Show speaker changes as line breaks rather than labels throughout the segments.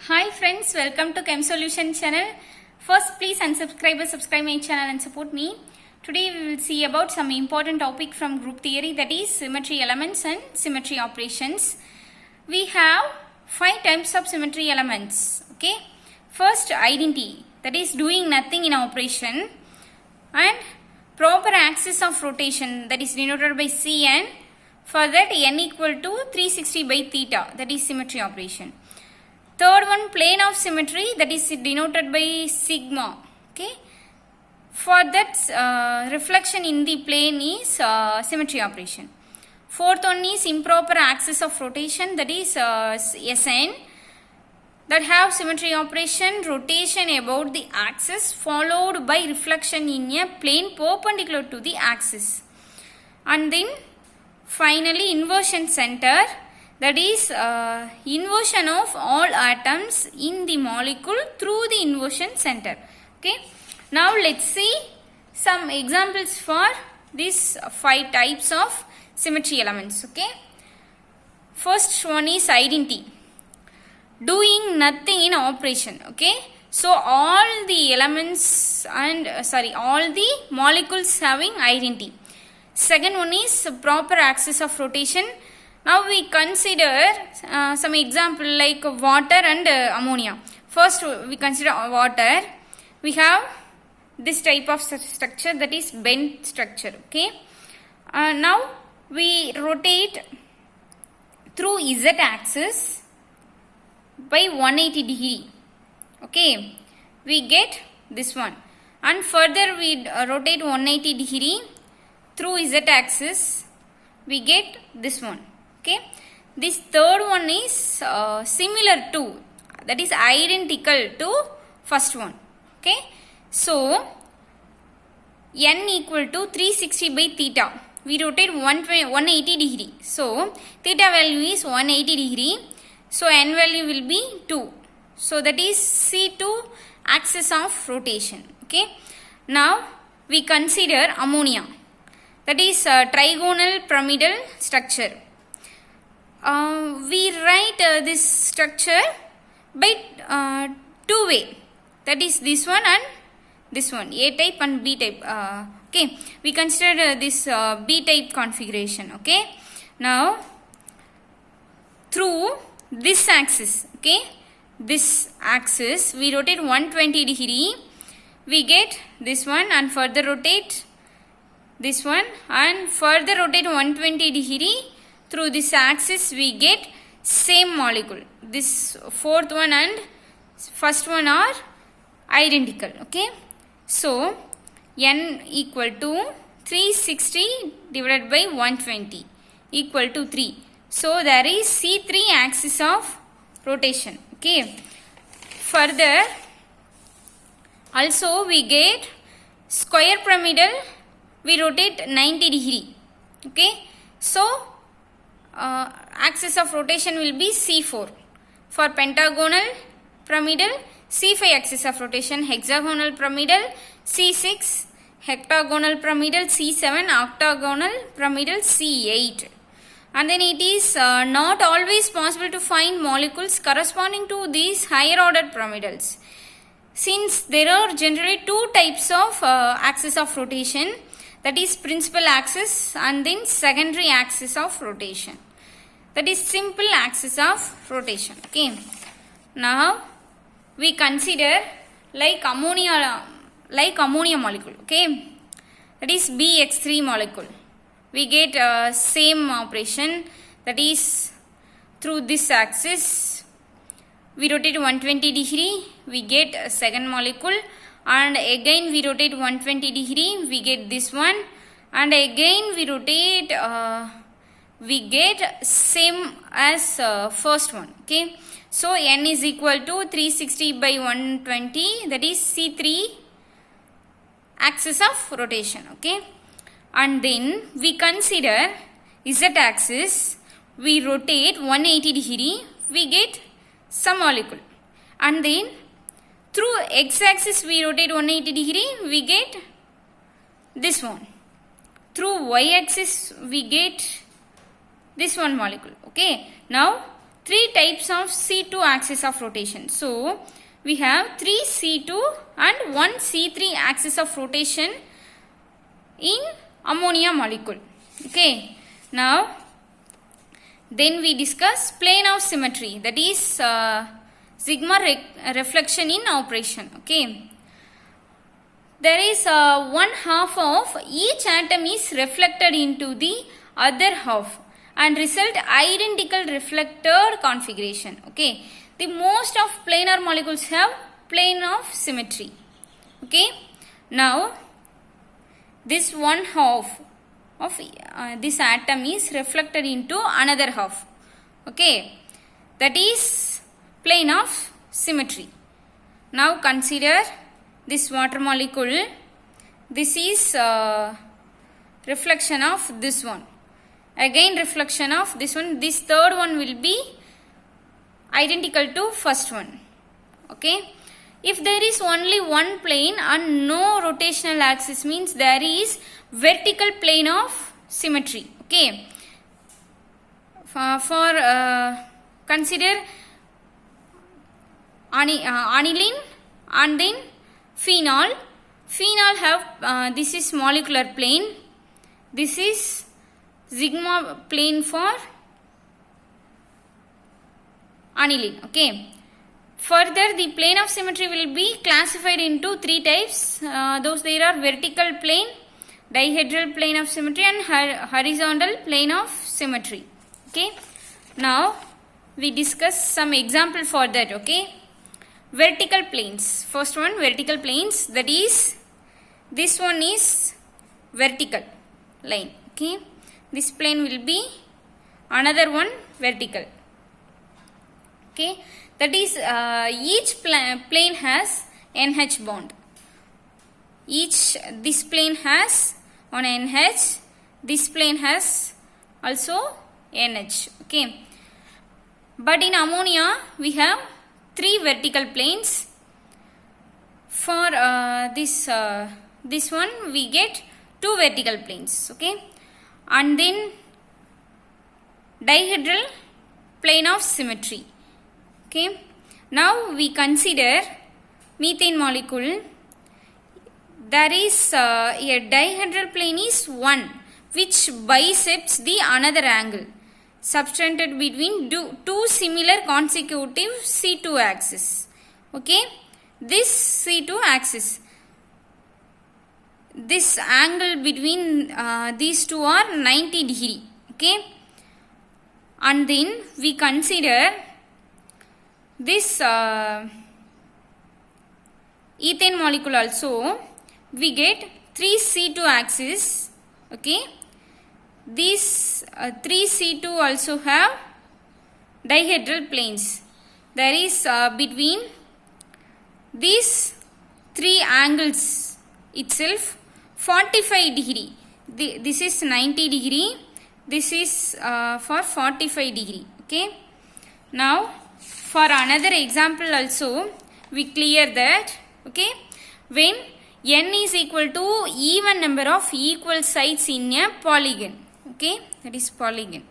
Hi friends, welcome to Chem Solution channel. First, please unsubscribe, subscribe my channel and support me. Today we will see about some important topic from group theory, that is symmetry elements and symmetry operations. We have 5 types of symmetry elements. Okay. First, identity, that is doing nothing in operation, and proper axis of rotation, that is denoted by Cn. For that, n equal to 360 by theta, that is symmetry operation. Third one, plane of symmetry, that is denoted by sigma. Okay. For that, reflection in the plane is symmetry operation. Fourth one is improper axis of rotation, that is Sn, that have symmetry operation, rotation about the axis followed by reflection in a plane perpendicular to the axis. And then finally inversion center, that is inversion of all atoms in the molecule through the inversion center. Okay. Now let's see some examples for these 5 types of symmetry elements. Okay. First one is identity, doing nothing in operation. Okay. So all the elements and all the molecules having identity. Second one is proper axis of rotation. Now we consider some example like water and ammonia. First we consider water. We have this type of structure, that is bent structure. Okay. Now we rotate through z axis by 180 degree. Okay. We get this one, and further we rotate 180 degree through z axis, we get this one. Okay. This third one is similar to, that is identical to first one. Okay. So n equal to 360 by theta. We rotate 180 degree. So theta value is 180 degree. So n value will be 2. So that is C2 axis of rotation. Okay. Now we consider ammonia, that is trigonal pyramidal structure. We write this structure by 2 way, that is this one and this one, A type and B type. Okay, we consider this B type configuration. Okay, now through this axis, okay, this axis we rotate 120 degree, we get this one, and further rotate this one, and further rotate 120 degree through this axis, we get same molecule. This fourth one and first one are identical. Okay. So n equal to 360 divided by 120 equal to 3. So there is C3 axis of rotation. Okay. Further, also we get square pyramidal, we rotate 90 degree. Okay. So axis of rotation will be C4. For pentagonal pyramidal, C5 axis of rotation, hexagonal pyramidal, C6, heptagonal pyramidal, C7, octagonal pyramidal, C8. And then it is not always possible to find molecules corresponding to these higher order pyramidals, since there are generally 2 types of axis of rotation, that is principal axis and then secondary axis of rotation, that is simple axis of rotation. Okay. Now we consider like ammonia molecule. Okay, that is BX3 molecule. We get same operation, that is through this axis we rotate 120 degree, we get a second molecule, and again we rotate 120 degree, we get this one, and again we rotate we get same as first one. Okay. So n is equal to 360 by 120, that is C3 axis of rotation. Okay. And then we consider z axis, we rotate 180 degree, we get some molecule, and then through x axis we rotate 180 degree, we get this one. Through y axis we get this one molecule. Okay. Now three types of C2 axis of rotation. So we have 3 C2 and 1 C3 axis of rotation in ammonia molecule. Okay. Now then we discuss plane of symmetry, that is sigma reflection in operation. Okay. There is one half of each atom is reflected into the other half and result identical reflected configuration. Okay. The most of planar molecules have plane of symmetry. Okay. Now this one half of this atom is reflected into another half. Okay. That is plane of symmetry. Now consider this water molecule. This is reflection of this one. Again reflection of this one. This third one will be identical to first one. Okay. If there is only one plane and no rotational axis, means there is vertical plane of symmetry. Okay. Consider aniline and then phenol. Phenol have this is molecular plane. This is sigma plane for aniline. Okay. Further, the plane of symmetry will be classified into three types. Those there are vertical plane, dihedral plane of symmetry and horizontal plane of symmetry. Okay. Now we discuss some example for that. Okay. Vertical planes. First one, vertical planes, that is this one is vertical line. Okay. This plane will be another one vertical. Okay. That is each plane has NH bond. This plane has on NH. This plane has also NH. Okay. But in ammonia we have three vertical planes. For this one we get two vertical planes. Okay. And then dihedral plane of symmetry. Okay. Now we consider methane molecule. There is a dihedral plane is 1 which bisects the another angle subtended between two similar consecutive C2 axes. Okay. This C2 axis, this angle between these two are 90 degree. Okay. And then we consider this ethane molecule also. We get 3 C2 axis. Okay. These 3 C2 also have dihedral planes. There is between these three angles itself 45 degree. This is 90 degree. This is for 45 degree. Okay. Now for another example also we clear that. Okay. When n is equal to even number of equal sides in a polygon. Okay. That is polygon.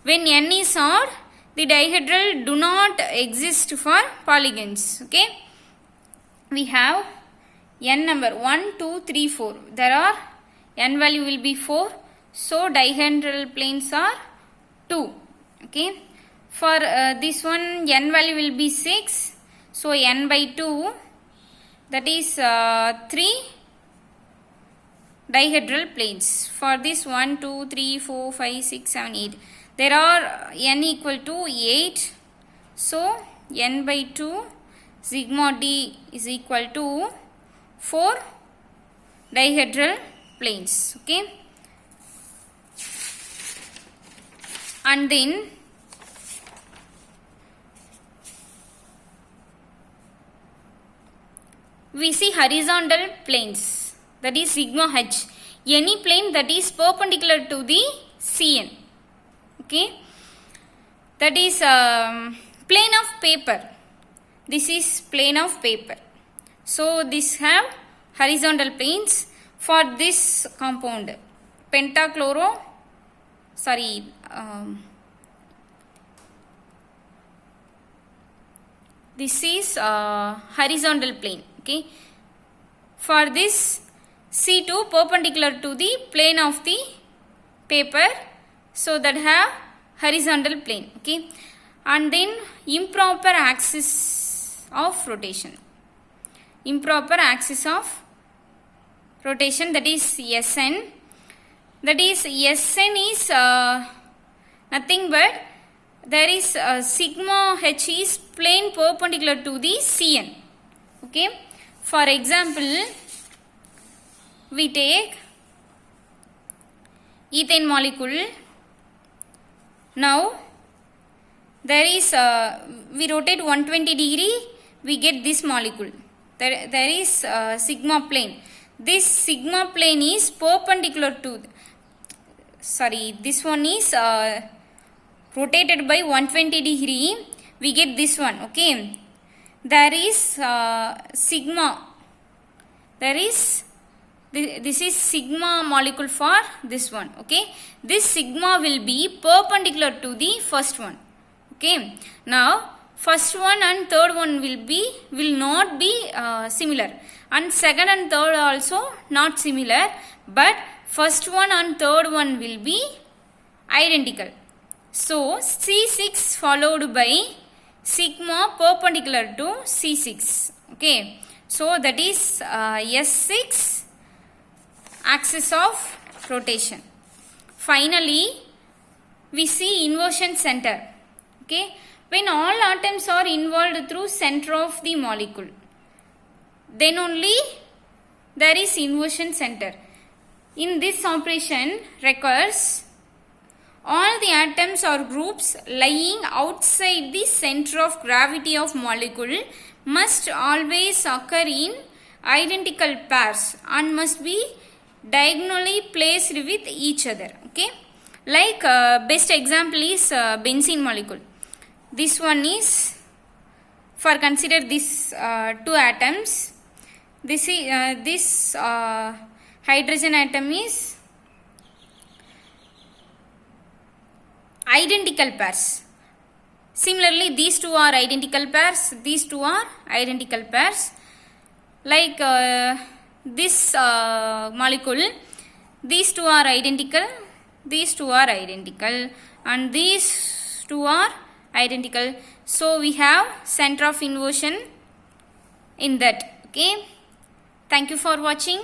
When n is odd, the dihedral do not exist for polygons. Okay. We have n number 1, 2, 3, 4. There are n value will be 4. So dihedral planes are 2. Okay. For this one n value will be 6. So n by 2, that is 3 dihedral planes. For this 1, 2, 3, 4, 5, 6, 7, 8. There are n equal to 8. So n by 2 sigma d is equal to 4 dihedral planes. Okay. And then we see horizontal planes, that is sigma h. Any plane that is perpendicular to the CN. Okay. That is plane of paper. This is plane of paper. So this have horizontal planes for this compound. this is horizontal plane. Okay, for this C2 perpendicular to the plane of the paper, so that have horizontal plane. Okay, and then improper axis of rotation, improper axis of rotation, that is Sn. That is Sn is nothing but there is sigma h is plane perpendicular to the Cn. Okay, for example, we take ethane molecule. Now there is we rotate 120 degree, we get this molecule. There is sigma plane. This sigma plane is perpendicular to, sorry, this one is rotated by 120 degree, we get this one. Okay, there is sigma, there is this is sigma molecule for this one. Okay, this sigma will be perpendicular to the first one. Okay, now first one and third one will not be similar, and second and third also not similar, but first one and third one will be identical. So C6 followed by sigma perpendicular to C6. Okay, so that is S6 axis of rotation. Finally, we see inversion center. Okay, when all atoms are involved through center of the molecule, then only there is inversion center. In this operation requires all the atoms or groups lying outside the center of gravity of molecule must always occur in identical pairs and must be diagonally placed with each other. Okay, like best example is benzene molecule. This one is, for consider this two atoms, this is this hydrogen atom is identical pairs. Similarly, these two are identical pairs, these two are identical pairs. Like this molecule, these two are identical, these two are identical, and these two are identical. So we have center of inversion in that. Okay, thank you for watching.